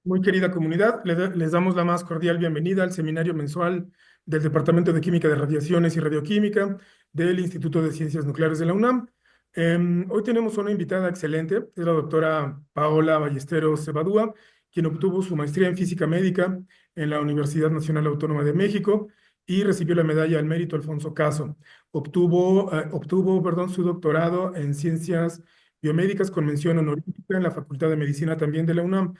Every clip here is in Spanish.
Muy querida comunidad, les damos la más cordial bienvenida al seminario mensual del Departamento de Química de Radiaciones y Radioquímica del Instituto de Ciencias Nucleares de la UNAM. Hoy tenemos una invitada excelente, es la doctora Paola Ballesteros Cebadúa, quien obtuvo su maestría en física médica en la Universidad Nacional Autónoma de México y recibió la medalla al mérito Alfonso Caso. Obtuvo, su doctorado en ciencias biomédicas con mención honorífica en la Facultad de Medicina también de la UNAM.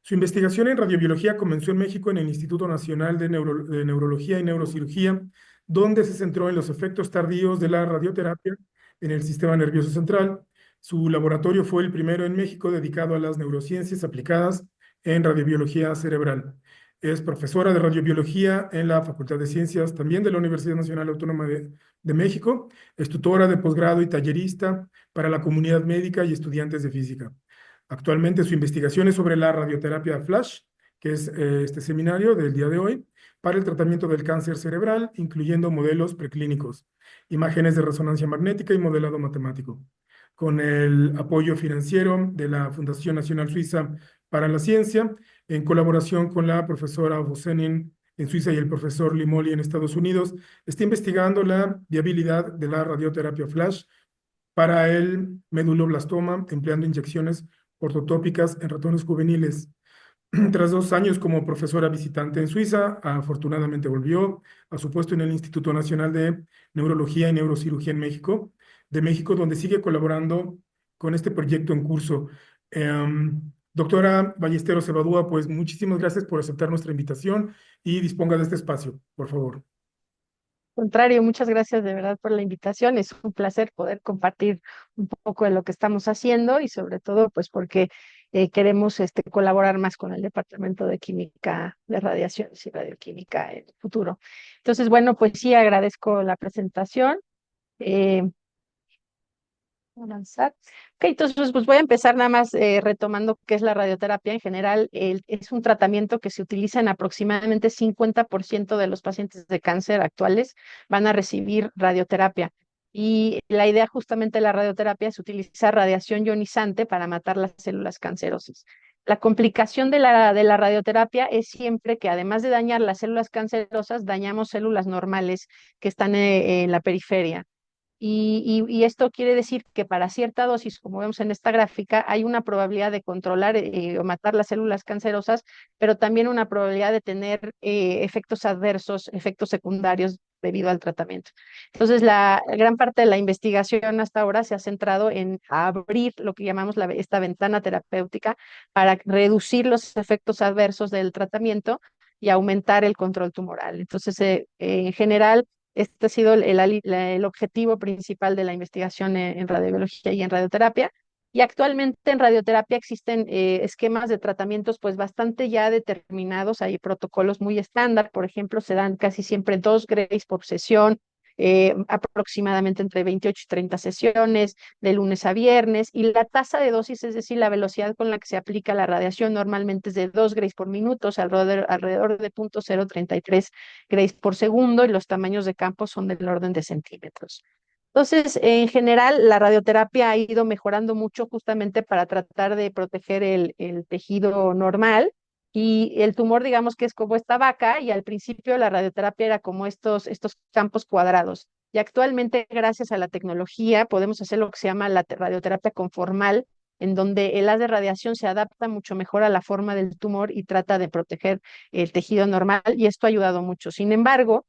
Su investigación en radiobiología comenzó en México en el Instituto Nacional de Neurología y Neurocirugía, donde se centró en los efectos tardíos de la radioterapia en el sistema nervioso central. Su laboratorio fue el primero en México dedicado a las neurociencias aplicadas en radiobiología cerebral. Es profesora de radiobiología en la Facultad de Ciencias también de la Universidad Nacional Autónoma de México. Es tutora de posgrado y tallerista para la comunidad médica y estudiantes de física. Actualmente su investigación es sobre la radioterapia FLASH, que es este seminario del día de hoy, para el tratamiento del cáncer cerebral, incluyendo modelos preclínicos, imágenes de resonancia magnética y modelado matemático. Con el apoyo financiero de la Fundación Nacional Suiza para la Ciencia, en colaboración con la profesora Vosenin en Suiza y el profesor Limoli en Estados Unidos, está investigando la viabilidad de la radioterapia FLASH para el meduloblastoma, empleando inyecciones ortotópicas en ratones juveniles. Tras 2 años como profesora visitante en Suiza, afortunadamente volvió a su puesto en el Instituto Nacional de Neurología y Neurocirugía en México, donde sigue colaborando con este proyecto en curso. Doctora Ballesteros Cebadúa, pues muchísimas gracias por aceptar nuestra invitación y disponga de este espacio, por favor. Contrario, muchas gracias de verdad por la invitación. Es un placer poder compartir un poco de lo que estamos haciendo y sobre todo pues porque queremos colaborar más con el Departamento de Química de Radiaciones y Radioquímica en el futuro. Entonces, bueno, pues sí, agradezco la presentación. Eh, Avanzar. Ok, entonces pues voy a empezar nada más retomando qué es la radioterapia. En general, es un tratamiento que se utiliza en aproximadamente 50% de los pacientes de cáncer actuales van a recibir radioterapia. Y la idea justamente de la radioterapia es utilizar radiación ionizante para matar las células cancerosas. La complicación de la radioterapia es siempre que además de dañar las células cancerosas, dañamos células normales que están en la periferia. Y esto quiere decir que para cierta dosis, como vemos en esta gráfica, hay una probabilidad de controlar o matar las células cancerosas, pero también una probabilidad de tener efectos adversos, efectos secundarios debido al tratamiento. Entonces, la gran parte de la investigación hasta ahora se ha centrado en abrir lo que llamamos esta ventana terapéutica para reducir los efectos adversos del tratamiento y aumentar el control tumoral. Entonces, en general, este ha sido el objetivo principal de la investigación en radiobiología y en radioterapia. Y actualmente en radioterapia existen esquemas de tratamientos pues bastante ya determinados, hay protocolos muy estándar, por ejemplo, se dan casi siempre 2 grays por sesión, aproximadamente entre 28 y 30 sesiones, de lunes a viernes, y la tasa de dosis, es decir, la velocidad con la que se aplica la radiación, normalmente es de 2 grays por minuto, o sea, alrededor de 0.033 grays por segundo, y los tamaños de campo son del orden de centímetros. Entonces, en general, la radioterapia ha ido mejorando mucho justamente para tratar de proteger el tejido normal y el tumor, digamos que es como esta vaca y al principio la radioterapia era como estos campos cuadrados. Y actualmente, gracias a la tecnología, podemos hacer lo que se llama la radioterapia conformal, en donde el haz de radiación se adapta mucho mejor a la forma del tumor y trata de proteger el tejido normal y esto ha ayudado mucho. Sin embargo,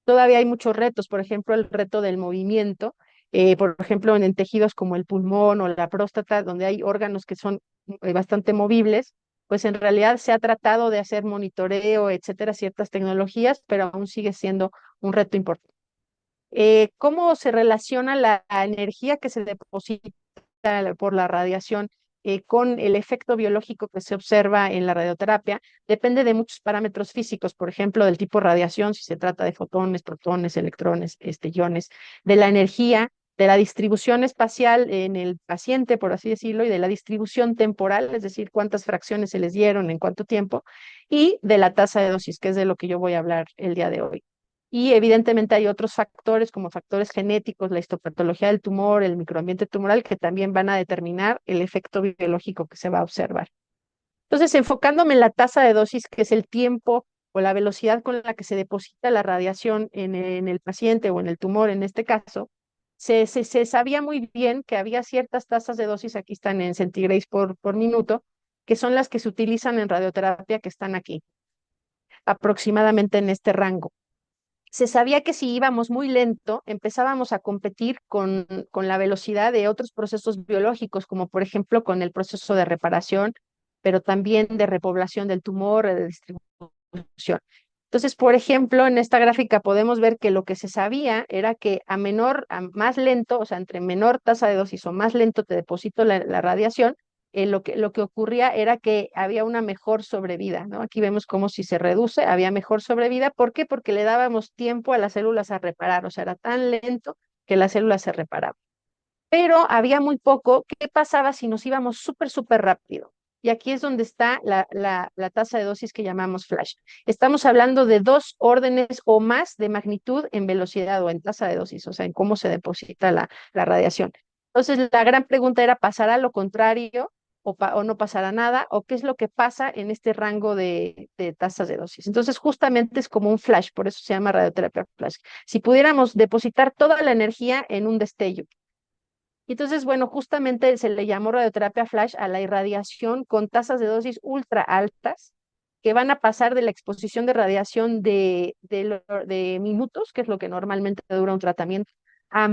todavía hay muchos retos, por ejemplo, el reto del movimiento, por ejemplo, en tejidos como el pulmón o la próstata, donde hay órganos que son bastante movibles, pues en realidad se ha tratado de hacer monitoreo, etcétera, ciertas tecnologías, pero aún sigue siendo un reto importante. ¿Cómo se relaciona la energía que se deposita por la radiación con el efecto biológico que se observa en la radioterapia? Depende de muchos parámetros físicos, por ejemplo, del tipo de radiación, si se trata de fotones, protones, electrones, iones, de la energía, de la distribución espacial en el paciente, por así decirlo, y de la distribución temporal, es decir, cuántas fracciones se les dieron en cuánto tiempo, y de la tasa de dosis, que es de lo que yo voy a hablar el día de hoy. Y evidentemente hay otros factores como factores genéticos, la histopatología del tumor, el microambiente tumoral, que también van a determinar el efecto biológico que se va a observar. Entonces, enfocándome en la tasa de dosis, que es el tiempo o la velocidad con la que se deposita la radiación en el paciente o en el tumor en este caso, se sabía muy bien que había ciertas tasas de dosis, aquí están en centígrados por minuto, que son las que se utilizan en radioterapia, que están aquí, aproximadamente en este rango. Se sabía que si íbamos muy lento, empezábamos a competir con la velocidad de otros procesos biológicos, como por ejemplo con el proceso de reparación, pero también de repoblación del tumor, de distribución. Entonces, por ejemplo, en esta gráfica podemos ver que lo que se sabía era que a más lento, o sea, entre menor tasa de dosis o más lento te deposito la radiación, lo que ocurría era que había una mejor sobrevida, ¿no? Aquí vemos como si se reduce, había mejor sobrevida. ¿Por qué? Porque le dábamos tiempo a las células a reparar, o sea, era tan lento que las células se reparaban. Pero había muy poco. ¿Qué pasaba si nos íbamos súper, súper rápido? Y aquí es donde está la tasa de dosis que llamamos flash. Estamos hablando de 2 órdenes o más de magnitud en velocidad o en tasa de dosis, o sea, en cómo se deposita la radiación. Entonces, la gran pregunta era, ¿pasará lo contrario o no pasará nada? ¿O qué es lo que pasa en este rango de tasas de dosis? Entonces, justamente es como un flash, por eso se llama radioterapia flash. Si pudiéramos depositar toda la energía en un destello. Y entonces, bueno, justamente se le llamó radioterapia flash a la irradiación con tasas de dosis ultra altas que van a pasar de la exposición de radiación de minutos, que es lo que normalmente dura un tratamiento, a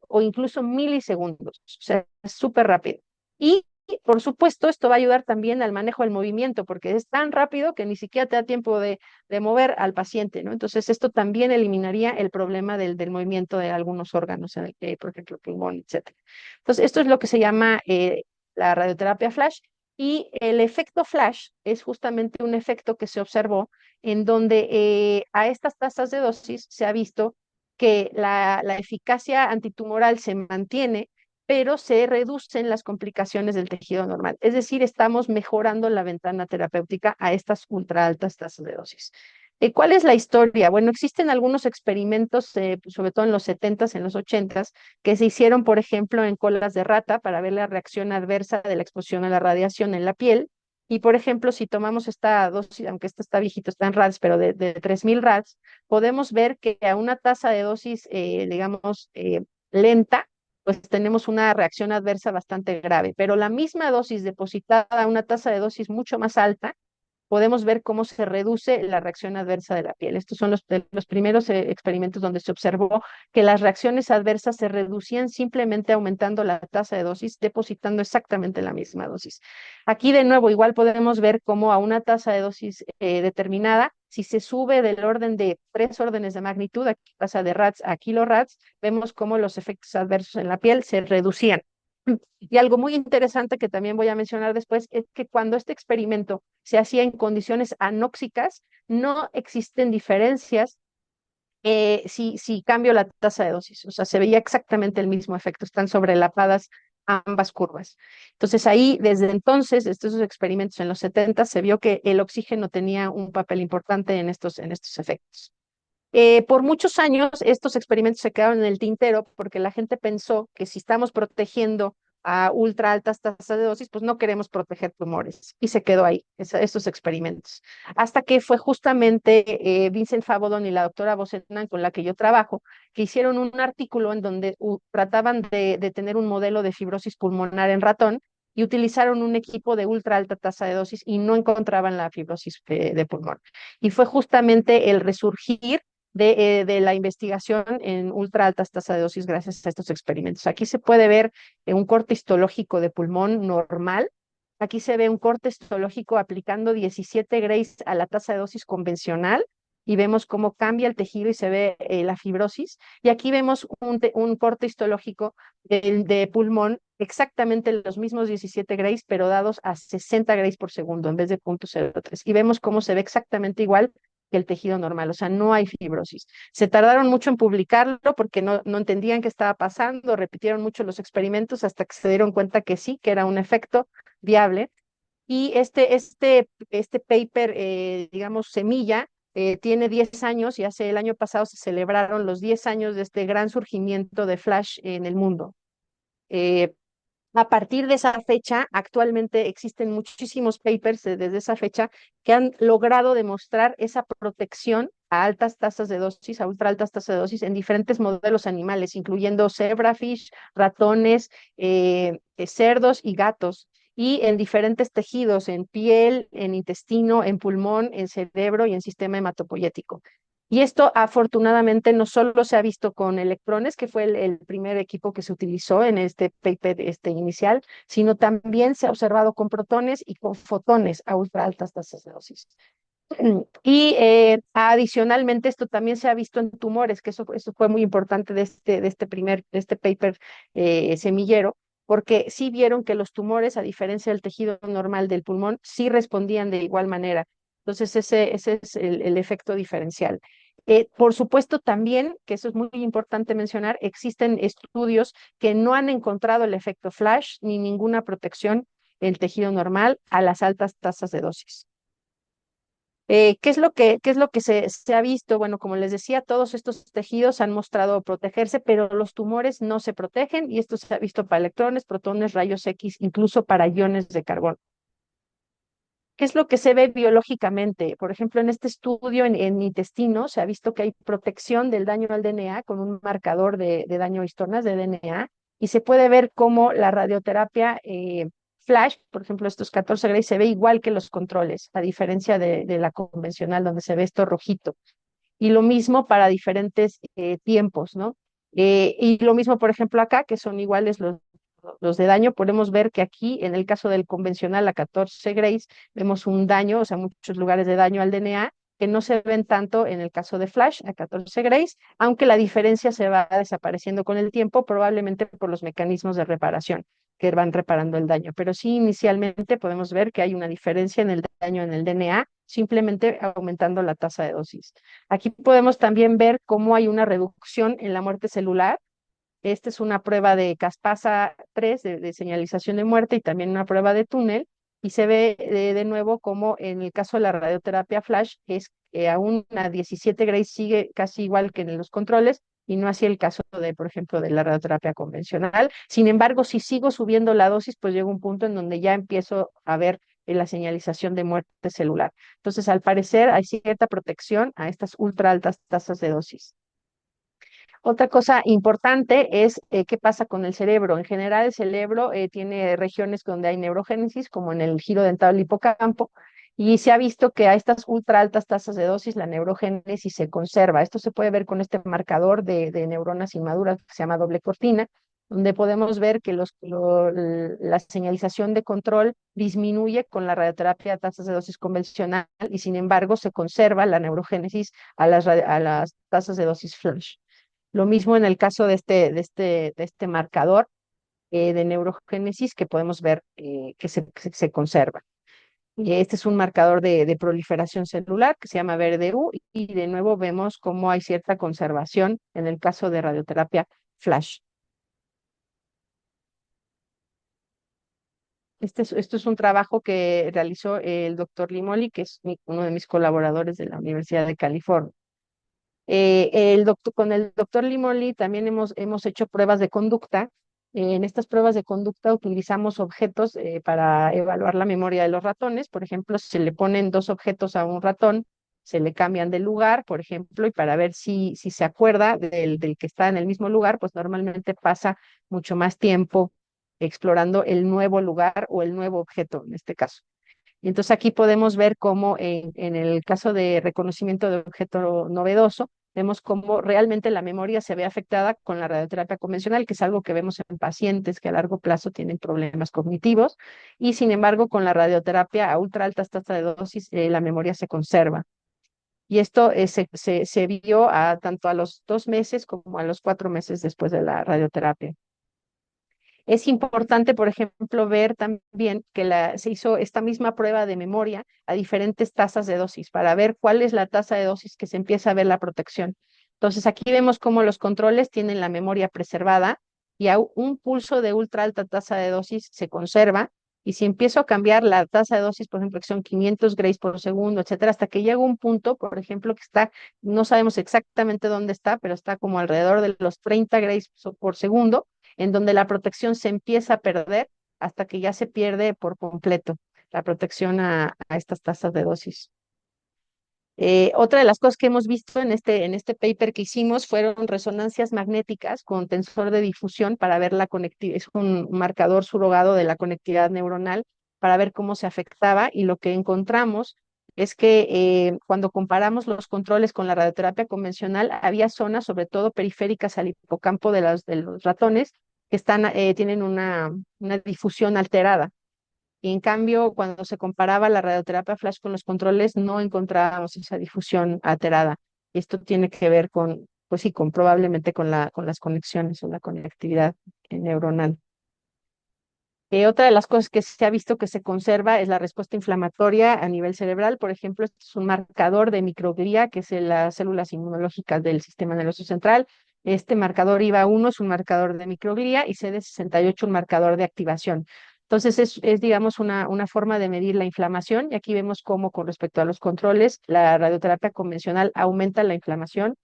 o incluso milisegundos. O sea, es súper rápido. Y, por supuesto, esto va a ayudar también al manejo del movimiento, porque es tan rápido que ni siquiera te da tiempo de mover al paciente, ¿no? Entonces, esto también eliminaría el problema del movimiento de algunos órganos, por ejemplo, el pulmón, etcétera. Entonces, esto es lo que se llama la radioterapia flash. Y el efecto flash es justamente un efecto que se observó en donde a estas tasas de dosis se ha visto que la eficacia antitumoral se mantiene, pero se reducen las complicaciones del tejido normal. Es decir, estamos mejorando la ventana terapéutica a estas ultra altas tasas de dosis. ¿Cuál es la historia? Bueno, existen algunos experimentos, sobre todo en los 70s, en los 80s, que se hicieron, por ejemplo, en colas de rata para ver la reacción adversa de la exposición a la radiación en la piel. Y, por ejemplo, si tomamos esta dosis, aunque esta está viejito, está en RADs, pero de 3000 RADs, podemos ver que a una tasa de dosis, digamos, lenta, pues tenemos una reacción adversa bastante grave. Pero la misma dosis depositada a una tasa de dosis mucho más alta, podemos ver cómo se reduce la reacción adversa de la piel. Estos son los primeros experimentos donde se observó que las reacciones adversas se reducían simplemente aumentando la tasa de dosis, depositando exactamente la misma dosis. Aquí de nuevo igual podemos ver cómo a una tasa de dosis determinada, si se sube del orden de 3 órdenes de magnitud, aquí pasa de RADs a kiloRADs, vemos cómo los efectos adversos en la piel se reducían. Y algo muy interesante que también voy a mencionar después es que cuando este experimento se hacía en condiciones anóxicas, no existen diferencias si cambio la tasa de dosis. O sea, se veía exactamente el mismo efecto, están sobrelapadas ambas curvas. Entonces ahí, desde entonces, estos experimentos en los 70 se vio que el oxígeno tenía un papel importante en estos efectos. Por muchos años estos experimentos se quedaron en el tintero porque la gente pensó que si estamos protegiendo a ultra altas tasas de dosis, pues no queremos proteger tumores. Y se quedó ahí, estos experimentos. Hasta que fue justamente Vincent Fabodon y la doctora Bosenan, con la que yo trabajo, que hicieron un artículo en donde trataban de tener un modelo de fibrosis pulmonar en ratón y utilizaron un equipo de ultra alta tasa de dosis y no encontraban la fibrosis de pulmón. Y fue justamente el resurgir de la investigación en ultra altas tasas de dosis gracias a estos experimentos. Aquí se puede ver un corte histológico de pulmón normal. Aquí se ve un corte histológico aplicando 17 Grays a la tasa de dosis convencional y vemos cómo cambia el tejido y se ve la fibrosis. Y aquí vemos un corte histológico de pulmón, exactamente los mismos 17 Grays, pero dados a 60 Grays por segundo en vez de 0.03. Y vemos cómo se ve exactamente igual que el tejido normal, o sea, no hay fibrosis. Se tardaron mucho en publicarlo porque no entendían qué estaba pasando, repitieron mucho los experimentos hasta que se dieron cuenta que sí, que era un efecto viable. Y este paper, digamos, semilla, tiene 10 años y el año pasado se celebraron los 10 años de este gran surgimiento de Flash en el mundo. Eh, A partir de esa fecha, actualmente existen muchísimos papers desde esa fecha que han logrado demostrar esa protección a altas tasas de dosis, a ultra altas tasas de dosis en diferentes modelos animales, incluyendo zebrafish, ratones, cerdos y gatos, y en diferentes tejidos, en piel, en intestino, en pulmón, en cerebro y en sistema hematopoyético. Y esto afortunadamente no solo se ha visto con electrones, que fue el primer equipo que se utilizó en este paper inicial, sino también se ha observado con protones y con fotones a ultra altas tasas de dosis. Y adicionalmente esto también se ha visto en tumores, que eso fue muy importante de este paper semillero, porque sí vieron que los tumores, a diferencia del tejido normal del pulmón, sí respondían de igual manera. Entonces ese es el efecto diferencial. Por supuesto también, que eso es muy importante mencionar, existen estudios que no han encontrado el efecto flash ni ninguna protección del tejido normal a las altas tasas de dosis. ¿Qué es lo que se ha visto? Bueno, como les decía, todos estos tejidos han mostrado protegerse, pero los tumores no se protegen y esto se ha visto para electrones, protones, rayos X, incluso para iones de carbono. ¿Qué es lo que se ve biológicamente? Por ejemplo, en este estudio en intestino se ha visto que hay protección del daño al DNA con un marcador de daño a histonas de DNA y se puede ver cómo la radioterapia flash, por ejemplo, estos 14 grays, se ve igual que los controles, a diferencia de la convencional donde se ve esto rojito. Y lo mismo para diferentes tiempos, ¿no? Y lo mismo, por ejemplo, acá, que son iguales los de daño, podemos ver que aquí, en el caso del convencional, a 14 grays, vemos un daño, o sea, muchos lugares de daño al DNA, que no se ven tanto en el caso de Flash, a 14 grays, aunque la diferencia se va desapareciendo con el tiempo, probablemente por los mecanismos de reparación que van reparando el daño. Pero sí, inicialmente podemos ver que hay una diferencia en el daño en el DNA, simplemente aumentando la tasa de dosis. Aquí podemos también ver cómo hay una reducción en la muerte celular. Esta es una prueba de Caspasa 3 de señalización de muerte y también una prueba de túnel. Y se ve de nuevo como en el caso de la radioterapia flash es aún a 17 grays sigue casi igual que en los controles y no así el caso de, por ejemplo, de la radioterapia convencional. Sin embargo, si sigo subiendo la dosis, pues llega un punto en donde ya empiezo a ver la señalización de muerte celular. Entonces, al parecer, hay cierta protección a estas ultra altas tasas de dosis. Otra cosa importante es qué pasa con el cerebro. En general, el cerebro tiene regiones donde hay neurogénesis, como en el giro dental del hipocampo, y se ha visto que a estas ultra altas tasas de dosis la neurogénesis se conserva. Esto se puede ver con este marcador de neuronas inmaduras que se llama doble cortina, donde podemos ver que la señalización de control disminuye con la radioterapia a tasas de dosis convencional y sin embargo se conserva la neurogénesis a las tasas de dosis flash. Lo mismo en el caso de este marcador de neurogénesis que podemos ver que se conserva. Y este es un marcador de proliferación celular que se llama VRDU y de nuevo vemos cómo hay cierta conservación en el caso de radioterapia flash. Esto es un trabajo que realizó el doctor Limoli, que es uno de mis colaboradores de la Universidad de California. Con el doctor Limoli también hemos hecho pruebas de conducta. En estas pruebas de conducta utilizamos objetos para evaluar la memoria de los ratones. Por ejemplo, se le ponen dos objetos a un ratón, se le cambian de lugar, por ejemplo, y para ver si se acuerda del que está en el mismo lugar, pues normalmente pasa mucho más tiempo explorando el nuevo lugar o el nuevo objeto en este caso. Y entonces aquí podemos ver cómo en el caso de reconocimiento de objeto novedoso, vemos cómo realmente la memoria se ve afectada con la radioterapia convencional, que es algo que vemos en pacientes que a largo plazo tienen problemas cognitivos, y sin embargo con la radioterapia a ultra altas tasas de dosis la memoria se conserva. Y esto se vio tanto a los 2 meses como a los 4 meses después de la radioterapia. Es importante, por ejemplo, ver también que se hizo esta misma prueba de memoria a diferentes tasas de dosis para ver cuál es la tasa de dosis que se empieza a ver la protección. Entonces, aquí vemos cómo los controles tienen la memoria preservada y a un pulso de ultra alta tasa de dosis se conserva. Y si empiezo a cambiar la tasa de dosis, por ejemplo, que son 500 grays por segundo, etcétera, hasta que llega un punto, por ejemplo, que está, no sabemos exactamente dónde está, pero está como alrededor de los 30 grays por segundo, en donde la protección se empieza a perder hasta que ya se pierde por completo la protección a estas tasas de dosis. Otra de las cosas que hemos visto en este paper que hicimos fueron resonancias magnéticas con tensor de difusión para ver la conectividad, es un marcador surrogado de la conectividad neuronal para ver cómo se afectaba, y lo que encontramos es que cuando comparamos los controles con la radioterapia convencional, había zonas, sobre todo periféricas al hipocampo de los ratones, que tienen una difusión alterada. Y en cambio, cuando se comparaba la radioterapia flash con los controles, no encontrábamos esa difusión alterada. Esto tiene que ver con, pues sí, probablemente con las conexiones o la conectividad neuronal. Otra de las cosas que se ha visto que se conserva es la respuesta inflamatoria a nivel cerebral. Por ejemplo, este es un marcador de microglía, que es las células inmunológicas del sistema nervioso central. Este marcador IVA1 es un marcador de microglía y CD68 un marcador de activación. Entonces, digamos, una forma de medir la inflamación. Y aquí vemos cómo, con respecto a los controles, la radioterapia convencional aumenta la inflamación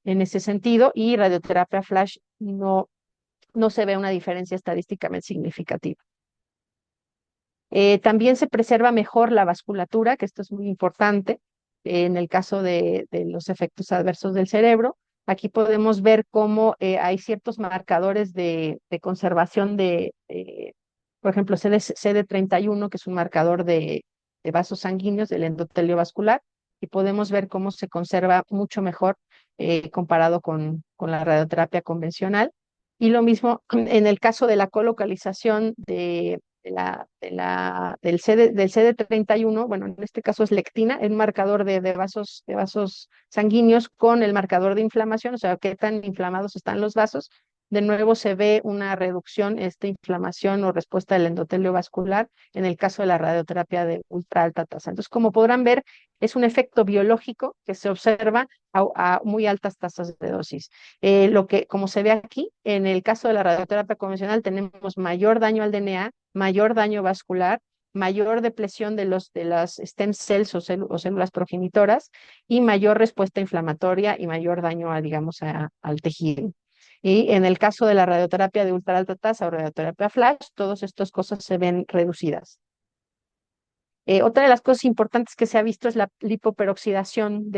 en ese sentido, y radioterapia flash no se ve una diferencia estadísticamente significativa. También se preserva mejor la vasculatura, que esto es muy importante en el caso de los efectos adversos del cerebro. Aquí podemos ver cómo hay ciertos marcadores de conservación por ejemplo, CD31, que es un marcador de vasos sanguíneos del endotelio vascular, y podemos ver cómo se conserva mucho mejor comparado con la radioterapia convencional. Y lo mismo en el caso de la colocalización del CD31, bueno, en este caso es lectina, el marcador de vasos sanguíneos con el marcador de inflamación, o sea, qué tan inflamados están los vasos. De nuevo se ve una reducción, esta inflamación o respuesta del endotelio vascular en el caso de la radioterapia de ultra alta tasa. Entonces, como podrán ver, es un efecto biológico que se observa a muy altas tasas de dosis. Como se ve aquí, en el caso de la radioterapia convencional tenemos mayor daño al DNA, mayor daño vascular, mayor depresión de las stem cells o células progenitoras, y mayor respuesta inflamatoria y mayor daño, digamos, al tejido. Y en el caso de la radioterapia de ultra alta tasa o radioterapia flash, todas estas cosas se ven reducidas. Otra de las cosas importantes que se ha visto es la lipoperoxidación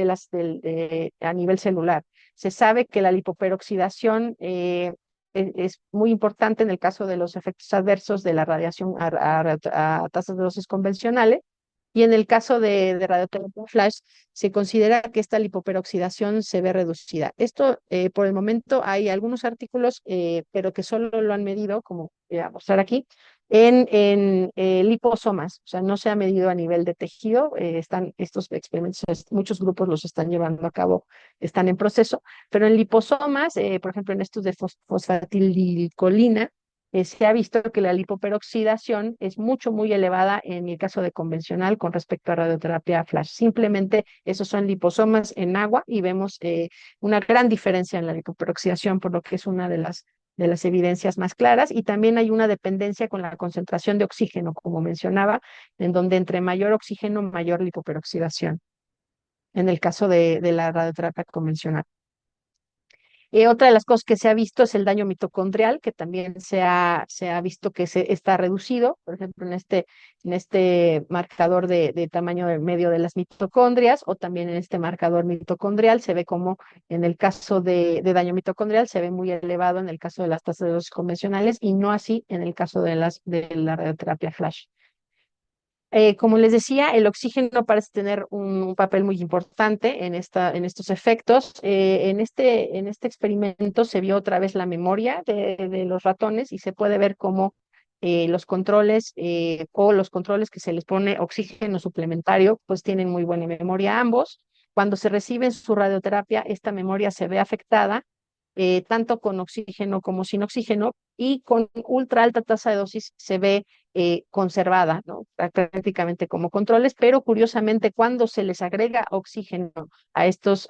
a nivel celular. Se sabe que la lipoperoxidación es muy importante en el caso de los efectos adversos de la radiación a tasas de dosis convencionales. Y en el caso de radioterapia flash, se considera que esta lipoperoxidación se ve reducida. Esto, por el momento, hay algunos artículos, pero que solo lo han medido, como voy a mostrar aquí, en liposomas. O sea, no se ha medido a nivel de tejido. Estos experimentos, muchos grupos los están llevando a cabo, están en proceso, pero en liposomas, por ejemplo, en estos de fosfatilicolina, se ha visto que la lipoperoxidación es muy elevada en el caso de convencional con respecto a radioterapia flash. Simplemente esos son liposomas en agua, y vemos una gran diferencia en la lipoperoxidación, por lo que es una de las evidencias más claras. Y también hay una dependencia con la concentración de oxígeno, como mencionaba, en donde entre mayor oxígeno, mayor lipoperoxidación, en el caso de la radioterapia convencional. Otra de las cosas que se ha visto es el daño mitocondrial, que también se ha visto que está reducido. Por ejemplo, en este marcador de tamaño medio de las mitocondrias, o también en este marcador mitocondrial, se ve como en el caso de daño mitocondrial se ve muy elevado en el caso de las tasas de dosis convencionales, y no así en el caso de la radioterapia flash. Como les decía, el oxígeno parece tener un papel muy importante en estos efectos. En este experimento se vio otra vez la memoria de los ratones, y se puede ver cómo los controles o los controles que se les pone oxígeno suplementario, pues tienen muy buena memoria ambos. Cuando se reciben su radioterapia, esta memoria se ve afectada, tanto con oxígeno como sin oxígeno, y con ultra alta tasa de dosis se ve conservada, ¿no? Prácticamente como controles, pero curiosamente cuando se les agrega oxígeno a estos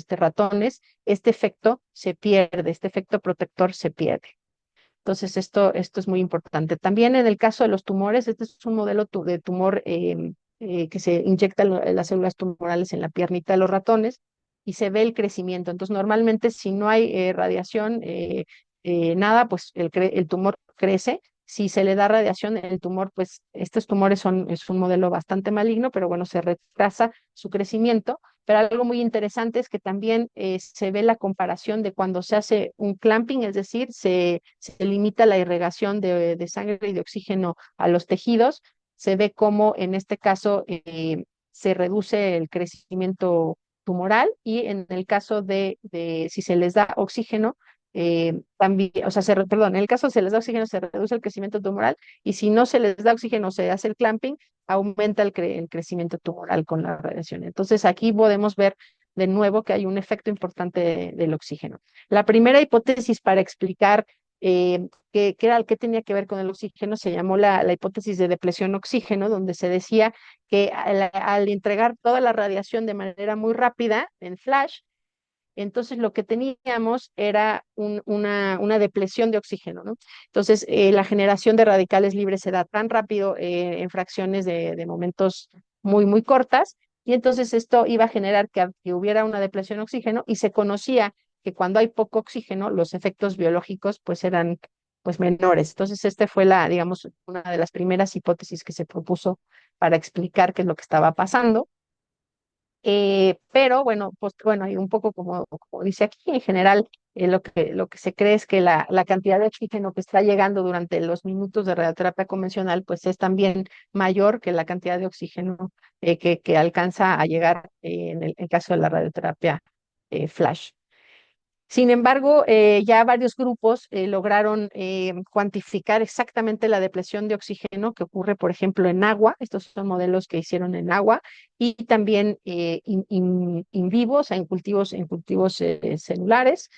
ratones, este efecto se pierde, este efecto protector se pierde. Entonces, esto es muy importante. También en el caso de los tumores, este es un modelo de tumor que se inyecta las células tumorales en la piernita de los ratones, y se ve el crecimiento. Entonces, normalmente, si no hay radiación, nada, pues el tumor crece. Si se le da radiación, el tumor, pues estos tumores es un modelo bastante maligno, pero bueno, se retrasa su crecimiento. Pero algo muy interesante es que también se ve la comparación de cuando se hace un clamping, es decir, se limita la irrigación de sangre y de oxígeno a los tejidos. Se ve cómo en este caso se reduce el crecimiento tumoral, y en el caso de si se les da oxígeno, también, o sea, perdón, en el caso de se les da oxígeno se reduce el crecimiento tumoral, y si no se les da oxígeno, se hace el clamping, aumenta el crecimiento tumoral con la radiación. Entonces aquí podemos ver de nuevo que hay un efecto importante del oxígeno. La primera hipótesis para explicar qué tenía que ver con el oxígeno se llamó la hipótesis de depresión oxígeno, donde se decía que al entregar toda la radiación de manera muy rápida en flash, entonces lo que teníamos era una depresión de oxígeno, ¿no? Entonces la generación de radicales libres se da tan rápido en fracciones de momentos muy, muy cortas, y entonces esto iba a generar que hubiera una depresión de oxígeno, y se conocía que cuando hay poco oxígeno, los efectos biológicos pues eran pues menores. Entonces fue digamos, una de las primeras hipótesis que se propuso para explicar qué es lo que estaba pasando. Pero bueno, pues bueno, y un poco como dice aquí, en general, lo que se cree es que la cantidad de oxígeno que está llegando durante los minutos de radioterapia convencional, pues es también mayor que la cantidad de oxígeno que alcanza a llegar en el caso de la radioterapia flash. Sin embargo, ya varios grupos lograron cuantificar exactamente la depresión de oxígeno que ocurre, por ejemplo, en agua. Estos son modelos que hicieron en agua, y también in vivo, o sea, en cultivos celulares,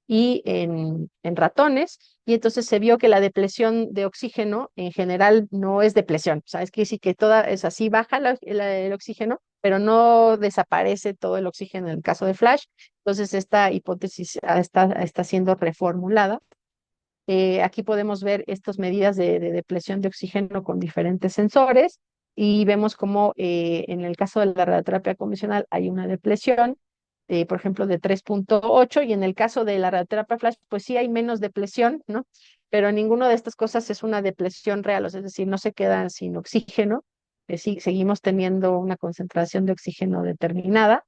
y en ratones. Y entonces se vio que la depresión de oxígeno en general no es depresión. O sea, es que sí que toda es así, baja el oxígeno, pero no desaparece todo el oxígeno en el caso de Flash. Entonces esta hipótesis está siendo reformulada. Aquí podemos ver estas medidas de depresión de oxígeno con diferentes sensores, y vemos como en el caso de la radioterapia convencional hay una depresión, por ejemplo, de 3,8, y en el caso de la radioterapia flash, pues sí hay menos depresión, ¿no? Pero ninguna de estas cosas es una depresión real, o sea, es decir, no se quedan sin oxígeno, sí, seguimos teniendo una concentración de oxígeno determinada,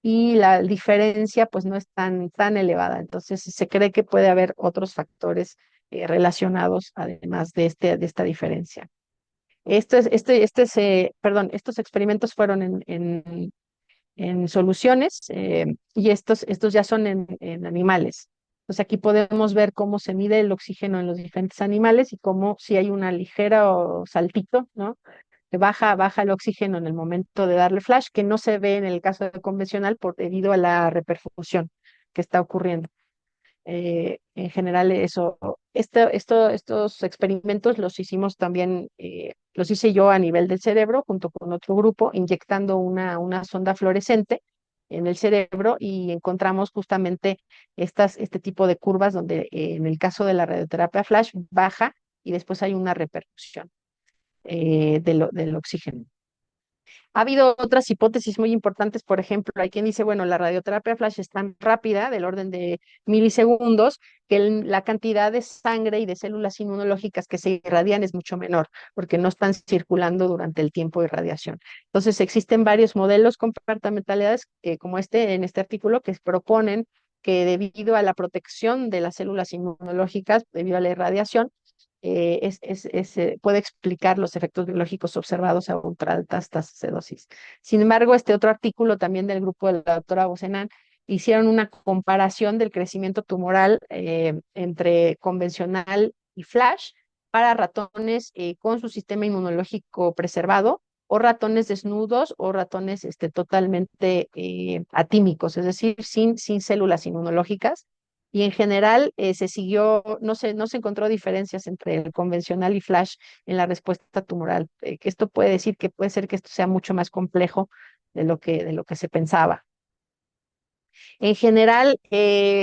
y la diferencia pues no es tan elevada. Entonces se cree que puede haber otros factores relacionados además de esta diferencia. Perdón, estos experimentos fueron en soluciones, y estos ya son en animales. Entonces aquí podemos ver cómo se mide el oxígeno en los diferentes animales, y cómo si hay una ligera o saltito, ¿no? Que baja el oxígeno en el momento de darle flash, que no se ve en el caso de convencional debido a la reperfusión que está ocurriendo. En general, estos experimentos los hicimos también, los hice yo a nivel del cerebro junto con otro grupo, inyectando una sonda fluorescente en el cerebro, y encontramos justamente este tipo de curvas donde en el caso de la radioterapia flash baja, y después hay una repercusión del oxígeno. Ha habido otras hipótesis muy importantes. Por ejemplo, hay quien dice, bueno, la radioterapia flash es tan rápida, del orden de milisegundos, que la cantidad de sangre y de células inmunológicas que se irradian es mucho menor, porque no están circulando durante el tiempo de irradiación. Entonces, existen varios modelos comportamentales, como en este artículo, que proponen que debido a la protección de las células inmunológicas, debido a la irradiación, puede explicar los efectos biológicos observados a ultra altas tasas de dosis. Sin embargo, este otro artículo también del grupo de la doctora Bocenan hicieron una comparación del crecimiento tumoral entre convencional y flash para ratones con su sistema inmunológico preservado, o ratones desnudos, o ratones totalmente atímicos, es decir, sin células inmunológicas. Y en general no se encontró diferencias entre el convencional y flash en la respuesta tumoral. Que esto puede decir que puede ser que esto sea mucho más complejo de lo que se pensaba. En general,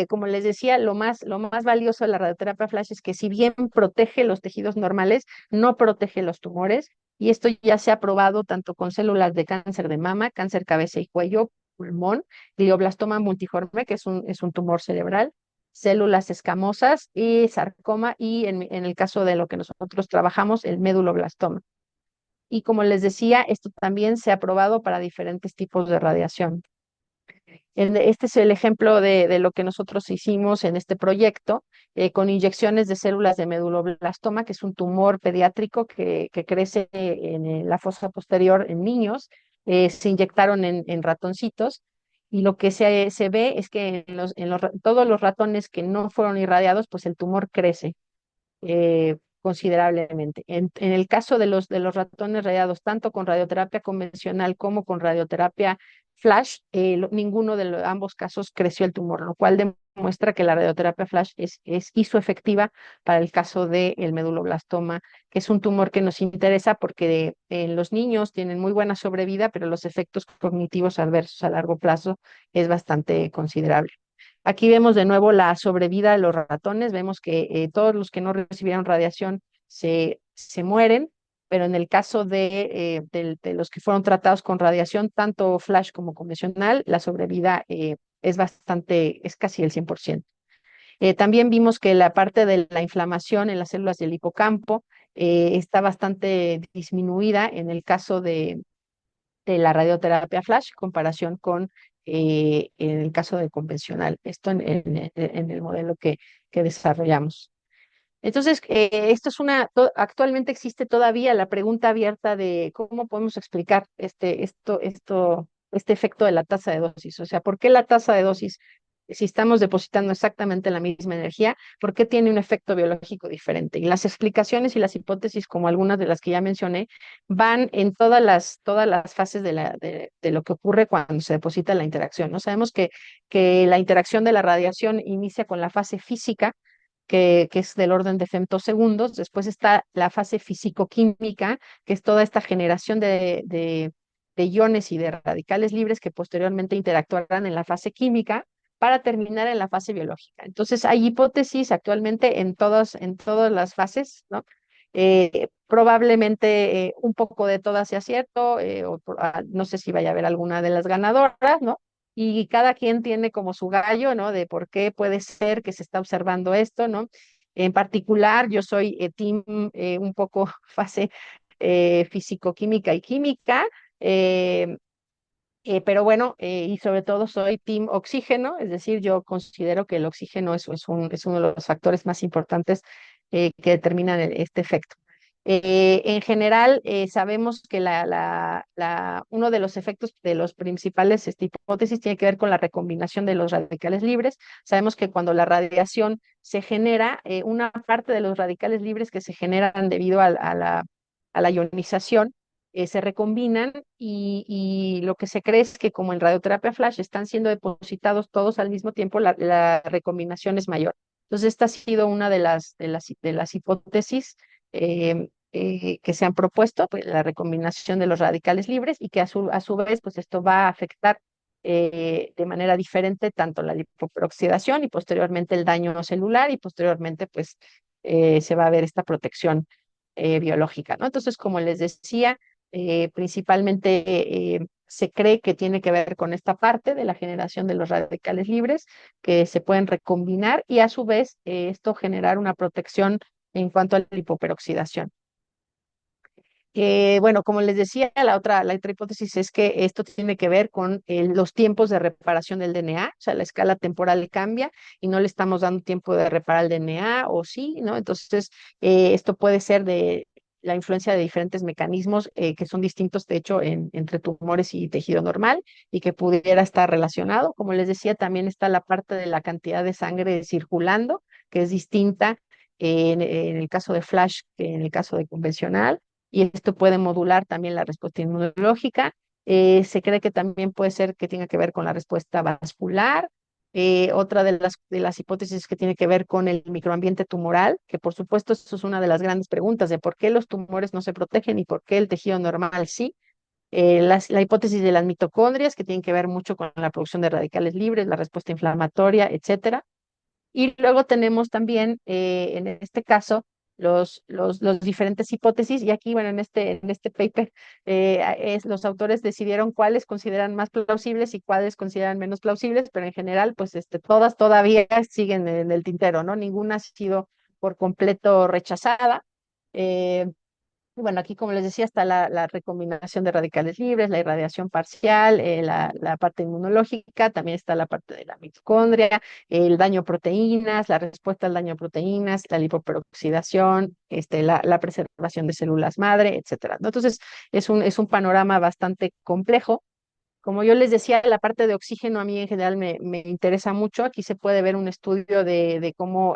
como les decía, lo más valioso de la radioterapia flash es que, si bien protege los tejidos normales, no protege los tumores, y esto ya se ha probado tanto con células de cáncer de mama, cáncer cabeza y cuello, pulmón, glioblastoma multiforme, que es un tumor cerebral. células escamosas y sarcoma, y en el caso de lo que nosotros trabajamos, el méduloblastoma. Y como les decía, esto también se ha probado para diferentes tipos de radiación. Este es el ejemplo de lo que nosotros hicimos en este proyecto, con inyecciones de células de meduloblastoma, que es un tumor pediátrico que crece en la fosa posterior en niños. Se inyectaron en ratoncitos, y lo que se ve es que todos los ratones que no fueron irradiados, pues el tumor crece considerablemente. En el caso de los ratones radiados, tanto con radioterapia convencional como con radioterapia flash, ninguno de ambos casos creció el tumor, lo cual demuestra que la radioterapia flash hizo efectiva para el caso del meduloblastoma, que es un tumor que nos interesa porque en los niños tienen muy buena sobrevida, pero los efectos cognitivos adversos a largo plazo es bastante considerable. Aquí vemos de nuevo la sobrevida de los ratones. Vemos que todos los que no recibieron radiación se mueren, pero en el caso de los que fueron tratados con radiación, tanto flash como convencional, la sobrevida es casi el 100%. También vimos que la parte de la inflamación en las células del hipocampo está bastante disminuida en el caso de la radioterapia flash, en comparación con en el caso de convencional, esto en el modelo que desarrollamos. Entonces, actualmente existe todavía la pregunta abierta de cómo podemos explicar este efecto de la tasa de dosis. O sea, ¿por qué la tasa de dosis, si estamos depositando exactamente la misma energía, por qué tiene un efecto biológico diferente? Y las explicaciones y las hipótesis, como algunas de las que ya mencioné, van en todas las fases de lo que ocurre cuando se deposita la interacción, ¿no? Sabemos que la interacción de la radiación inicia con la fase física, que es del orden de femtosegundos. Después está la fase fisicoquímica, que es toda esta generación de iones y de radicales libres que posteriormente interactuarán en la fase química para terminar en la fase biológica. Entonces, hay hipótesis actualmente en todas las fases, ¿no? Probablemente un poco de todas sea cierto, no sé si vaya a haber alguna de las ganadoras, ¿no? Y cada quien tiene como su gallo, ¿no? De por qué puede ser que se está observando esto, ¿no? En particular, yo soy team un poco fase físico-química y química, eh, pero bueno, y sobre todo soy team oxígeno, es decir, yo considero que el oxígeno es uno de los factores más importantes que determinan este efecto. En general, sabemos que uno de los efectos de los principales hipótesis tiene que ver con la recombinación de los radicales libres. Sabemos que cuando la radiación se genera, una parte de los radicales libres que se generan debido a la ionización, se recombinan, y lo que se cree es que como en radioterapia flash están siendo depositados todos al mismo tiempo, la recombinación es mayor. Entonces, esta ha sido una de las hipótesis que se han propuesto, pues, la recombinación de los radicales libres, y que a su vez, pues esto va a afectar de manera diferente tanto la lipoperoxidación y posteriormente el daño celular, y posteriormente, pues, se va a ver esta protección biológica, ¿no? Entonces, como les decía, principalmente se cree que tiene que ver con esta parte de la generación de los radicales libres que se pueden recombinar, y a su vez esto generar una protección en cuanto a la lipoperoxidación. Bueno, como les decía, la otra hipótesis es que esto tiene que ver con los tiempos de reparación del DNA. O sea, la escala temporal cambia y no le estamos dando tiempo de reparar el DNA, o sí, ¿no? Entonces, esto puede ser de la influencia de diferentes mecanismos que son distintos, de hecho, entre tumores y tejido normal, y que pudiera estar relacionado. Como les decía, también está la parte de la cantidad de sangre circulando, que es distinta en el caso de flash que en el caso de convencional, y esto puede modular también la respuesta inmunológica. Se cree que también puede ser que tenga que ver con la respuesta vascular. Otra de las hipótesis que tiene que ver con el microambiente tumoral, que por supuesto eso es una de las grandes preguntas de por qué los tumores no se protegen y por qué el tejido normal sí. La hipótesis de las mitocondrias, que tienen que ver mucho con la producción de radicales libres, la respuesta inflamatoria, etcétera. Y luego tenemos también, en este caso, los diferentes hipótesis. Y aquí, bueno, en este paper, los autores decidieron cuáles consideran más plausibles y cuáles consideran menos plausibles, pero en general, pues todas todavía siguen en el tintero, ¿no? Ninguna ha sido por completo rechazada. Eh, bueno, aquí, como les decía, está la recombinación de radicales libres, la irradiación parcial, la parte inmunológica, también está la parte de la mitocondria, el daño a proteínas, la respuesta al daño a proteínas, la lipoperoxidación, la preservación de células madre, etcétera, ¿no? Entonces, es un panorama bastante complejo. Como yo les decía, la parte de oxígeno a mí en general me interesa mucho. Aquí se puede ver un estudio de cómo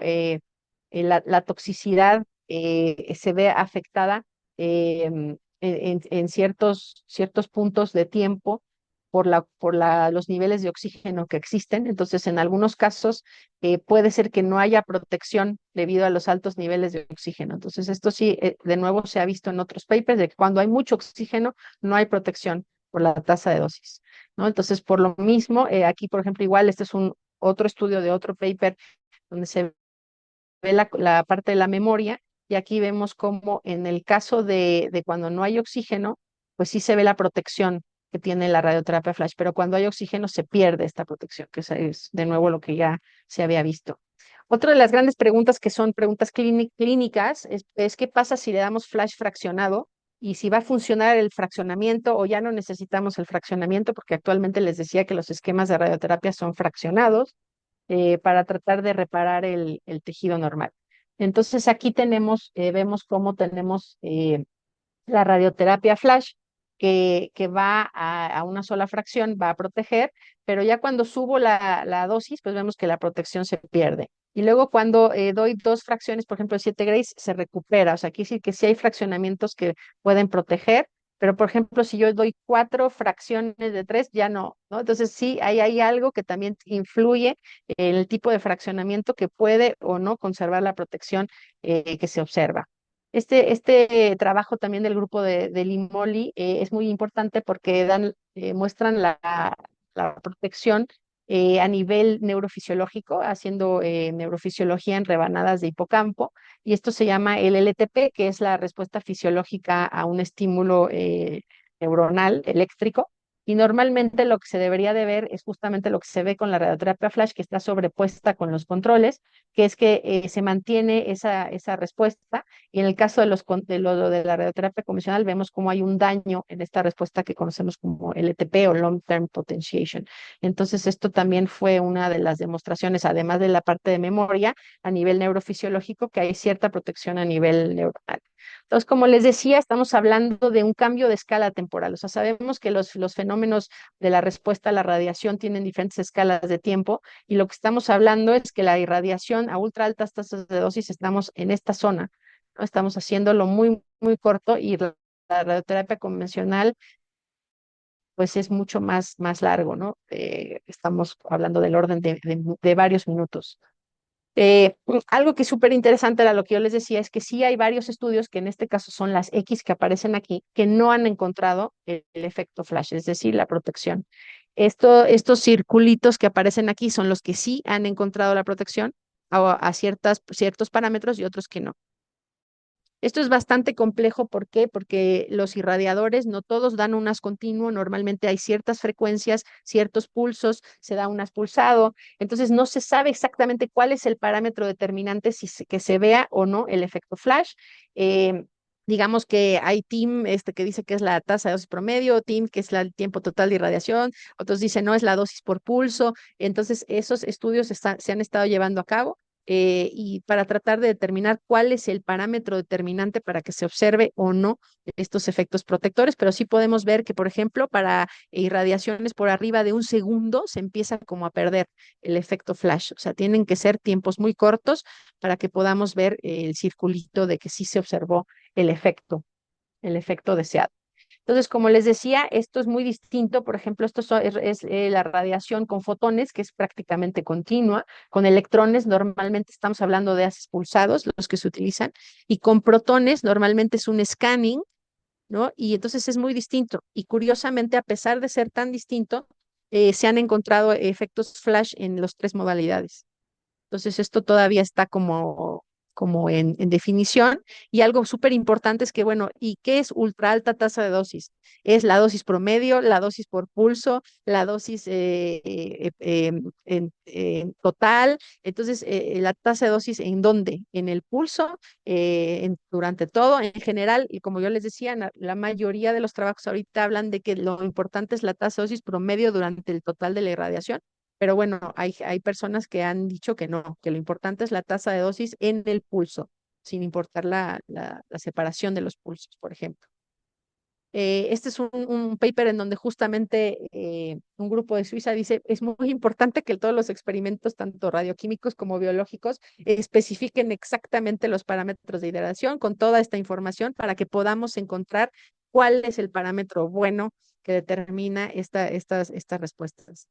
la toxicidad se ve afectada en ciertos puntos de tiempo los niveles de oxígeno que existen. Entonces, en algunos casos puede ser que no haya protección debido a los altos niveles de oxígeno. Entonces, esto sí, de nuevo se ha visto en otros papers de que cuando hay mucho oxígeno no hay protección por la tasa de dosis, ¿no? Entonces, por lo mismo, aquí, por ejemplo, igual, este es un otro estudio de otro paper donde se ve la parte de la memoria, y aquí vemos cómo en el caso de cuando no hay oxígeno, pues sí se ve la protección que tiene la radioterapia flash, pero cuando hay oxígeno se pierde esta protección, que es de nuevo lo que ya se había visto. Otra de las grandes preguntas, que son preguntas clínicas, es qué pasa si le damos flash fraccionado y si va a funcionar el fraccionamiento o ya no necesitamos el fraccionamiento, porque actualmente les decía que los esquemas de radioterapia son fraccionados para tratar de reparar el tejido normal. Entonces aquí vemos cómo tenemos la radioterapia flash, que va a una sola fracción, va a proteger, pero ya cuando subo la dosis, pues vemos que la protección se pierde. Y luego cuando doy dos fracciones, por ejemplo, 7 grays, se recupera. O sea, aquí sí que sí hay fraccionamientos que pueden proteger, pero por ejemplo, si yo doy 4 fracciones de 3, ya no, ¿no? Entonces sí, ahí hay algo que también influye en el tipo de fraccionamiento que puede o no conservar la protección que se observa. Este trabajo también del grupo de Limoli es muy importante porque muestran la protección a nivel neurofisiológico, haciendo neurofisiología en rebanadas de hipocampo, y esto se llama el LTP, que es la respuesta fisiológica a un estímulo neuronal eléctrico. Y normalmente lo que se debería de ver es justamente lo que se ve con la radioterapia flash, que está sobrepuesta con los controles, que es que se mantiene esa respuesta, y en el caso lo de la radioterapia convencional, vemos cómo hay un daño en esta respuesta que conocemos como LTP o Long Term Potentiation. Entonces, esto también fue una de las demostraciones, además de la parte de memoria, a nivel neurofisiológico, que hay cierta protección a nivel neuronal. Entonces, como les decía, estamos hablando de un cambio de escala temporal. O sea, sabemos que los fenómenos de la respuesta a la radiación tienen diferentes escalas de tiempo, y lo que estamos hablando es que la irradiación a ultra altas tasas de dosis estamos en esta zona, ¿no? Estamos haciéndolo muy, muy corto, y la radioterapia convencional pues es mucho más largo, ¿no? Estamos hablando del orden de varios minutos. Algo que es súper interesante era lo que yo les decía, es que sí hay varios estudios, que en este caso son las X que aparecen aquí, que no han encontrado el efecto flash, es decir, la protección. Estos circulitos que aparecen aquí son los que sí han encontrado la protección a ciertos parámetros, y otros que no. Esto es bastante complejo, ¿por qué? Porque los irradiadores no todos dan un haz continuo, normalmente hay ciertas frecuencias, ciertos pulsos, se da un haz pulsado, entonces no se sabe exactamente cuál es el parámetro determinante que se vea o no el efecto flash. Eh, digamos que hay team que dice que es la tasa de dosis promedio, team que es el tiempo total de irradiación, otros dicen no, es la dosis por pulso. Entonces esos estudios se han estado llevando a cabo, y para tratar de determinar cuál es el parámetro determinante para que se observe o no estos efectos protectores, pero sí podemos ver que, por ejemplo, para irradiaciones por arriba de un segundo se empieza como a perder el efecto flash. O sea, tienen que ser tiempos muy cortos para que podamos ver el circulito de que sí se observó el efecto deseado. Entonces, como les decía, esto es muy distinto. Por ejemplo, la radiación con fotones, que es prácticamente continua. Con electrones, normalmente estamos hablando de haces pulsados, los que se utilizan, y con protones, normalmente es un scanning, ¿no? Y entonces es muy distinto. Y curiosamente, a pesar de ser tan distinto, se han encontrado efectos flash en las tres modalidades. Entonces, esto todavía está como como en definición. Y algo súper importante es que, bueno, ¿y qué es ultra alta tasa de dosis? Es la dosis promedio, la dosis por pulso, la dosis en total. Entonces, la tasa de dosis, ¿en dónde? En el pulso, durante todo, en general, y como yo les decía, la mayoría de los trabajos ahorita hablan de que lo importante es la tasa de dosis promedio durante el total de la irradiación. Pero bueno, hay personas que han dicho que no, que lo importante es la tasa de dosis en el pulso, sin importar la separación de los pulsos, por ejemplo. Este es un paper en donde justamente un grupo de Suiza dice, es muy importante que todos los experimentos, tanto radioquímicos como biológicos, especifiquen exactamente los parámetros de hidratación con toda esta información para que podamos encontrar cuál es el parámetro bueno que determina estas respuestas.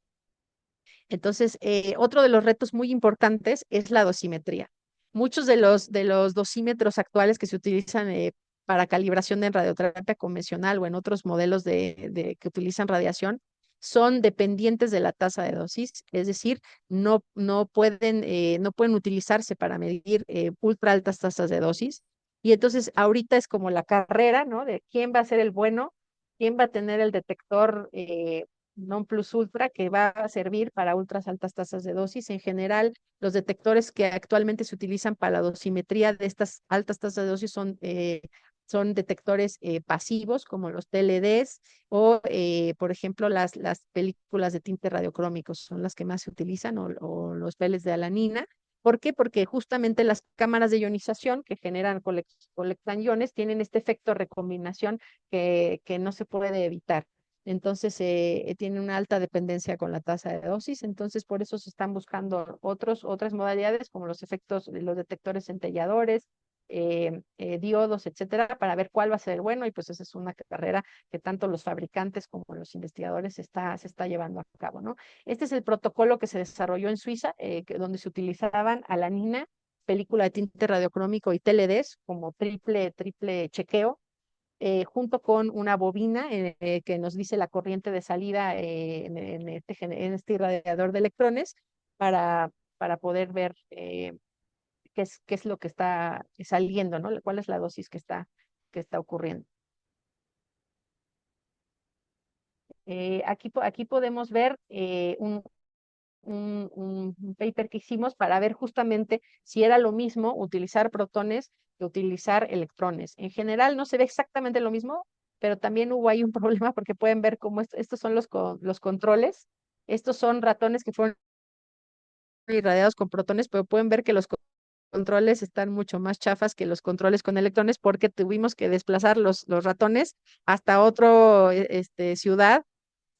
Entonces, otro de los retos muy importantes es la dosimetría. Muchos de los dosímetros actuales que se utilizan para calibración de radioterapia convencional o en otros modelos que utilizan radiación son dependientes de la tasa de dosis, es decir, no pueden utilizarse para medir ultra altas tasas de dosis. Y entonces ahorita es como la carrera, ¿no? De quién va a ser el bueno, quién va a tener el detector non plus ultra que va a servir para ultras altas tasas de dosis. En general, los detectores que actualmente se utilizan para la dosimetría de estas altas tasas de dosis son detectores pasivos, como los TLDs o, por ejemplo, las películas de tinte radiocrómico son las que más se utilizan, o los peles de alanina. ¿Por qué? Porque justamente las cámaras de ionización que colectan iones tienen este efecto de recombinación que no se puede evitar. Entonces, tiene una alta dependencia con la tasa de dosis. Entonces, por eso se están buscando otras modalidades como los efectos de los detectores centelladores, diodos, etcétera, para ver cuál va a ser el bueno. Y pues esa es una carrera que tanto los fabricantes como los investigadores se está llevando a cabo, ¿no? Este es el protocolo que se desarrolló en Suiza, donde se utilizaban alanina, película de tinte radiocrómico y TLDs como triple chequeo, junto con una bobina que nos dice la corriente de salida en este irradiador de electrones para poder ver qué es lo que está saliendo, ¿no? ¿Cuál es la dosis que está ocurriendo? Aquí podemos ver un paper que hicimos para ver justamente si era lo mismo utilizar protones que utilizar electrones. En general no se ve exactamente lo mismo, pero también hubo ahí un problema porque pueden ver cómo estos son los controles. Estos son ratones que fueron irradiados con protones, pero pueden ver que los controles están mucho más chafas que los controles con electrones porque tuvimos que desplazar los ratones hasta otra ciudad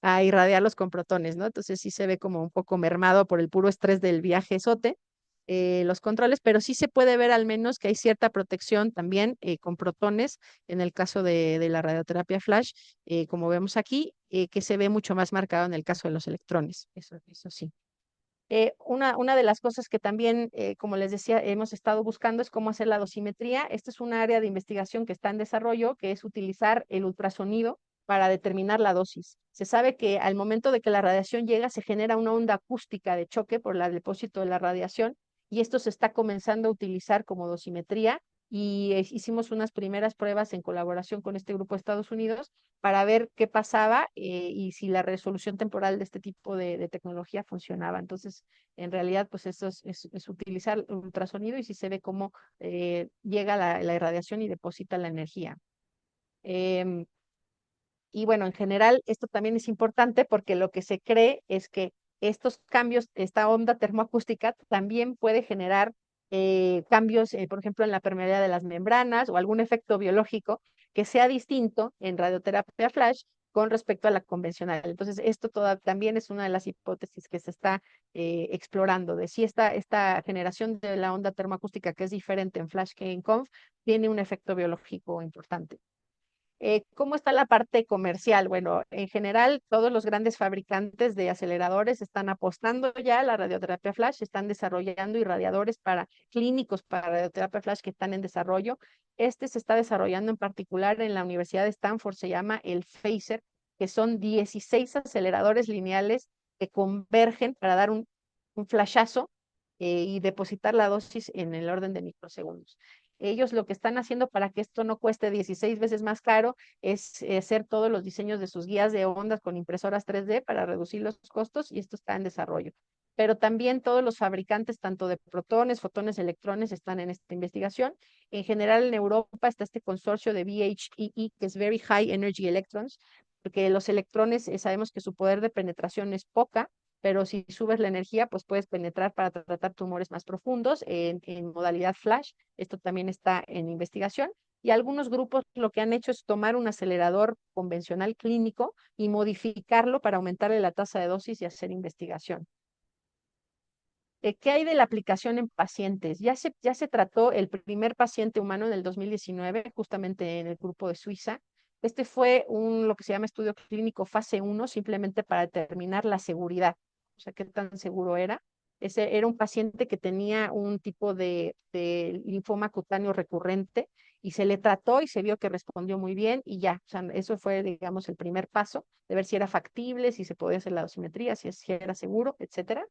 a irradiarlos con protones, ¿no? Entonces sí se ve como un poco mermado por el puro estrés del viaje sote, los controles, pero sí se puede ver al menos que hay cierta protección también con protones en el caso de la radioterapia flash, como vemos aquí, que se ve mucho más marcado en el caso de los electrones, eso sí. Una de las cosas que también, como les decía, hemos estado buscando es cómo hacer la dosimetría. Esta es un área de investigación que está en desarrollo, que es utilizar el ultrasonido para determinar la dosis. Se sabe que al momento de que la radiación llega, se genera una onda acústica de choque por el depósito de la radiación, y esto se está comenzando a utilizar como dosimetría. Y hicimos unas primeras pruebas en colaboración con este grupo de Estados Unidos para ver qué pasaba y si la resolución temporal de este tipo de tecnología funcionaba. Entonces, en realidad, pues eso es utilizar ultrasonido y si se ve cómo llega la irradiación y deposita la energía. Em, y bueno, en general, esto también es importante porque lo que se cree es que estos cambios, esta onda termoacústica también puede generar cambios, por ejemplo, en la permeabilidad de las membranas o algún efecto biológico que sea distinto en radioterapia flash con respecto a la convencional. Entonces, esto también es una de las hipótesis que se está explorando, de si esta generación de la onda termoacústica, que es diferente en flash que en conf, tiene un efecto biológico importante. ¿Cómo está la parte comercial? Bueno, en general, todos los grandes fabricantes de aceleradores están apostando ya a la radioterapia flash, están desarrollando irradiadores para clínicos para radioterapia flash que están en desarrollo. Este se está desarrollando en particular en la Universidad de Stanford, se llama el Phaser, que son 16 aceleradores lineales que convergen para dar un flashazo y depositar la dosis en el orden de microsegundos. Ellos lo que están haciendo para que esto no cueste 16 veces más caro es hacer todos los diseños de sus guías de ondas con impresoras 3D para reducir los costos y esto está en desarrollo. Pero también todos los fabricantes, tanto de protones, fotones, electrones, están en esta investigación. En general, en Europa está este consorcio de VHEE, que es Very High Energy Electrons, porque los electrones sabemos que su poder de penetración es poca, pero si subes la energía, pues puedes penetrar para tratar tumores más profundos en modalidad flash. Esto también está en investigación. Y algunos grupos lo que han hecho es tomar un acelerador convencional clínico y modificarlo para aumentarle la tasa de dosis y hacer investigación. ¿Qué hay de la aplicación en pacientes? Ya se trató el primer paciente humano en el 2019, justamente en el grupo de Suiza. Este fue lo que se llama estudio clínico fase 1, simplemente para determinar la seguridad, o sea, qué tan seguro era. Ese era un paciente que tenía un tipo de linfoma cutáneo recurrente y se le trató y se vio que respondió muy bien y ya, o sea, eso fue, digamos, el primer paso de ver si era factible, si se podía hacer la dosimetría, si era seguro, etcétera.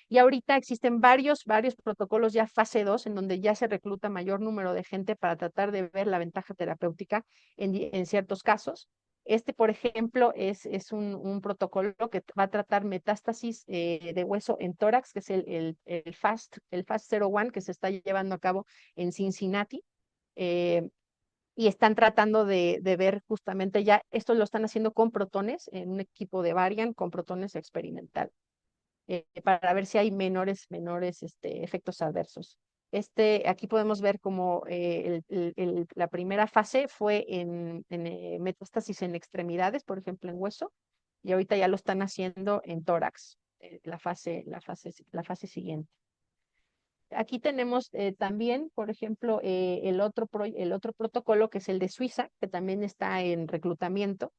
Y ahorita existen varios protocolos ya fase 2 en donde ya se recluta mayor número de gente para tratar de ver la ventaja terapéutica en ciertos casos. Este, por ejemplo, es un protocolo que va a tratar metástasis de hueso en tórax, que es el FAST 01 que se está llevando a cabo en Cincinnati. Eh, y están tratando de ver justamente ya, esto lo están haciendo con protones, en un equipo de Varian con protones experimental para ver si hay menores efectos adversos. Aquí podemos ver como la primera fase fue en metástasis en extremidades, por ejemplo, en hueso, y ahorita ya lo están haciendo en tórax, la fase siguiente. Aquí tenemos también, por ejemplo, el otro protocolo que es el de Suiza, que también está en reclutamiento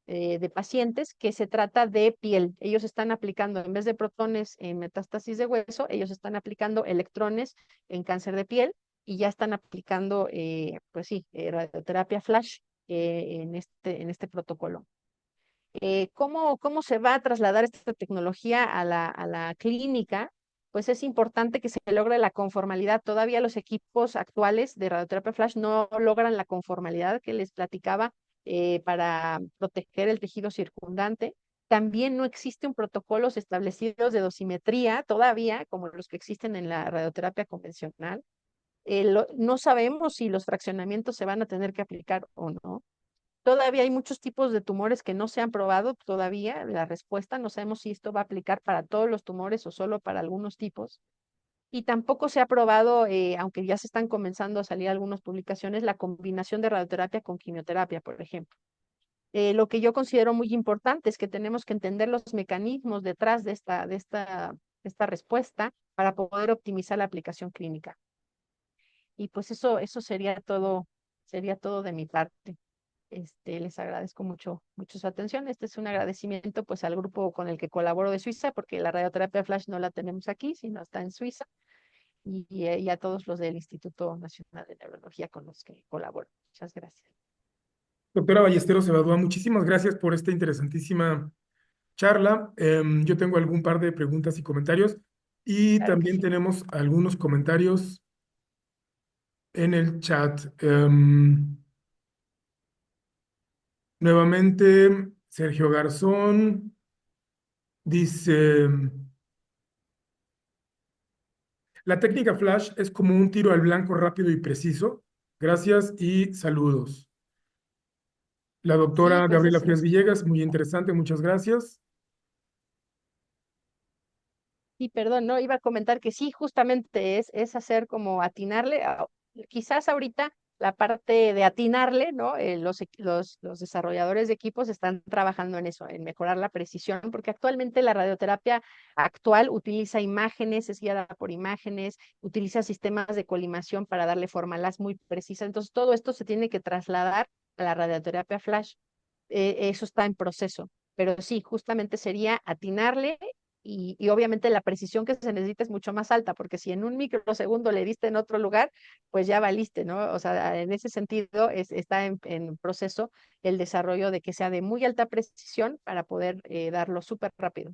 de pacientes, que se trata de piel. Ellos están aplicando, en vez de protones en metástasis de hueso, ellos están aplicando electrones en cáncer de piel y ya están aplicando, pues sí, radioterapia flash en este protocolo. ¿Cómo se va a trasladar esta tecnología a la clínica? Pues es importante que se logre la conformalidad. Todavía los equipos actuales de radioterapia flash no logran la conformalidad que les platicaba para proteger el tejido circundante. También no existen protocolos establecidos de dosimetría todavía, como los que existen en la radioterapia convencional. No sabemos si los fraccionamientos se van a tener que aplicar o no. Todavía hay muchos tipos de tumores que no se han probado todavía. La respuesta, no sabemos si esto va a aplicar para todos los tumores o solo para algunos tipos. Y tampoco se ha probado, aunque ya se están comenzando a salir algunas publicaciones, la combinación de radioterapia con quimioterapia, por ejemplo. Lo que yo considero muy importante es que tenemos que entender los mecanismos detrás de esta respuesta para poder optimizar la aplicación clínica. Y pues eso sería todo de mi parte. Les agradezco mucho su atención. Este es un agradecimiento pues al grupo con el que colaboro de Suiza, porque la radioterapia flash no la tenemos aquí, sino está en Suiza, y a todos los del Instituto Nacional de Neurología con los que colaboro. Muchas gracias. Doctora Ballesteros Evadúa, muchísimas gracias por esta interesantísima charla. Yo tengo algún par de preguntas y comentarios y Claro que también sí. tenemos algunos comentarios en el chat. Nuevamente, Sergio Garzón dice, la técnica flash es como un tiro al blanco rápido y preciso. Gracias y saludos. La Sí, doctora pues Gabriela Frías Villegas, muy interesante, muchas gracias. sí, perdón, no, iba a comentar que sí, justamente es hacer como atinarle, quizás ahorita la parte de atinarle, ¿no? Los desarrolladores de equipos están trabajando en eso, en mejorar la precisión, porque actualmente la radioterapia actual utiliza imágenes, es guiada por imágenes, utiliza sistemas de colimación para darle forma a las muy precisas, entonces todo esto se tiene que trasladar a la radioterapia flash. Eso está en proceso, pero sí, justamente sería atinarle y obviamente la precisión que se necesita es mucho más alta, porque si en un microsegundo le diste en otro lugar, pues ya valiste, ¿no? O sea, en ese sentido está en proceso el desarrollo de que sea de muy alta precisión para poder darlo súper rápido.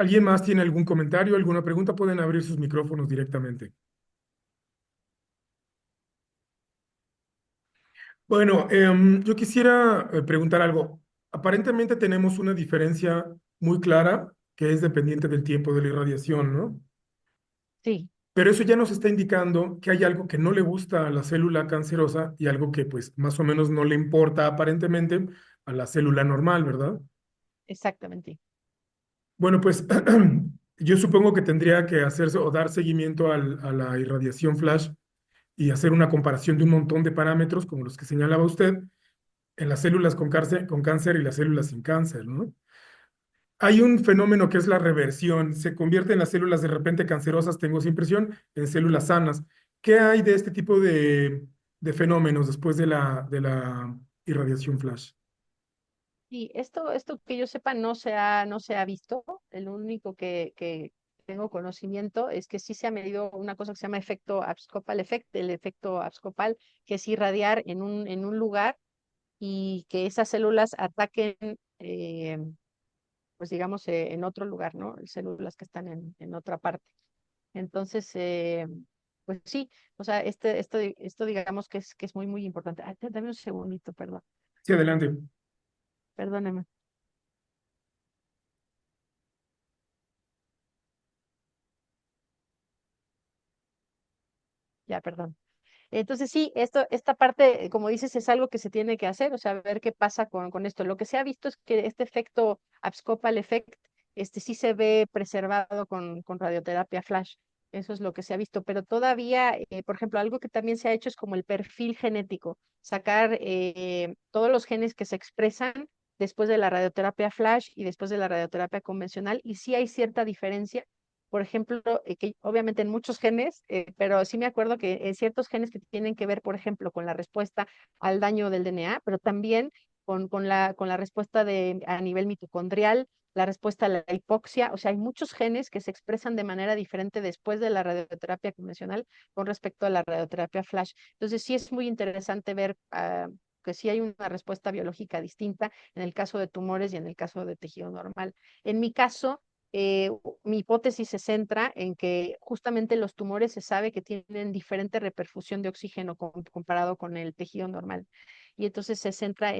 ¿Alguien más tiene algún comentario, alguna pregunta? Pueden abrir sus micrófonos directamente. Bueno, yo quisiera preguntar algo. Aparentemente tenemos una diferencia muy clara que es dependiente del tiempo de la irradiación, ¿no? Sí, Pero eso ya nos está indicando que hay algo que no le gusta a la célula cancerosa y algo que pues más o menos no le importa aparentemente a la célula normal, ¿verdad? exactamente. Bueno, pues yo supongo que tendría que hacerse o dar seguimiento a la irradiación flash y hacer una comparación de un montón de parámetros como los que señalaba usted en las células con cáncer y las células sin cáncer, ¿no? Hay un fenómeno que es la reversión. Se convierten las células de repente cancerosas, tengo esa impresión, en células sanas. ¿Qué hay de este tipo de fenómenos después de la irradiación flash? Y esto que yo sepa no se ha visto. El único que tengo conocimiento es que sí se ha medido una cosa que se llama efecto abscopal effect, el efecto abscopal, que es irradiar en un lugar y que esas células ataquen, pues digamos, en otro lugar, ¿no? Células que están en otra parte. Entonces, pues sí, o sea, esto digamos que es muy, muy importante. Ay, dame un segundito, perdón, Sí, adelante. perdóneme, ya, perdón. Entonces sí, esta parte, como dices, es algo que se tiene que hacer, o sea, ver qué pasa con esto. Lo que se ha visto es que este efecto abscopal effect, sí se ve preservado con radioterapia flash. Eso es lo que se ha visto, pero todavía, por ejemplo, algo que también se ha hecho es como el perfil genético, sacar todos los genes que se expresan después de la radioterapia flash y después de la radioterapia convencional, y sí hay cierta diferencia por ejemplo, que obviamente en muchos genes, pero sí me acuerdo que en ciertos genes que tienen que ver, por ejemplo, con la respuesta al daño del DNA, pero también con la respuesta a nivel mitocondrial, la respuesta a la hipoxia, o sea, hay muchos genes que se expresan de manera diferente después de la radioterapia convencional con respecto a la radioterapia flash. Entonces, sí es muy interesante ver que sí hay una respuesta biológica distinta en el caso de tumores y en el caso de tejido normal. En mi caso, eh, mi hipótesis se centra en que justamente los tumores se sabe que tienen diferente reperfusión de oxígeno comparado con el tejido normal. Y entonces se centra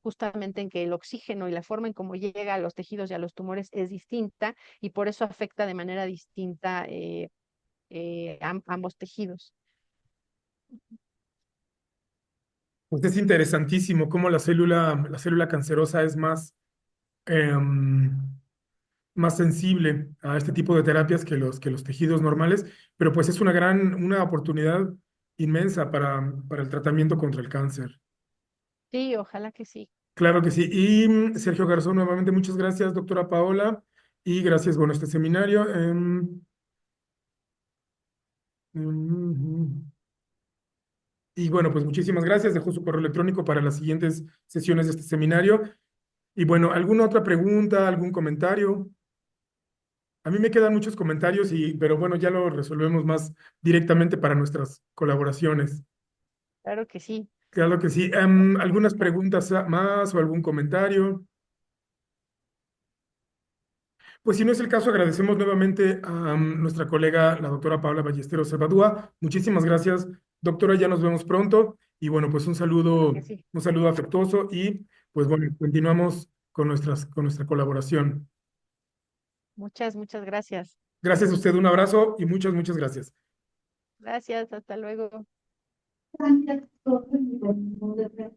justamente en que el oxígeno y la forma en cómo llega a los tejidos y a los tumores es distinta y por eso afecta de manera distinta ambos tejidos. Pues es interesantísimo cómo la célula cancerosa es em, más sensible a este tipo de terapias que los tejidos normales, pero pues es una oportunidad inmensa para el tratamiento contra el cáncer. Sí, ojalá que sí. Claro que sí. Y Sergio Garzón, nuevamente muchas gracias, doctora Paola, y gracias, bueno, este seminario. Mm, y bueno, pues muchísimas gracias. Dejó su correo electrónico para las siguientes sesiones de este seminario. Y bueno, ¿alguna otra pregunta, algún comentario? A mí me quedan muchos comentarios, pero bueno, ya lo resolvemos más directamente para nuestras colaboraciones. Claro que sí. Claro que sí. ¿Algunas preguntas más o algún comentario? Pues si no es el caso, agradecemos nuevamente a nuestra colega, la doctora Paula Ballesteros Salvadúa. Muchísimas gracias, doctora. Ya nos vemos pronto. Y bueno, pues Claro que sí. un saludo afectuoso y pues bueno, continuamos con con nuestra colaboración. Muchas, muchas gracias. Gracias a usted, un abrazo y muchas gracias. Gracias, hasta luego.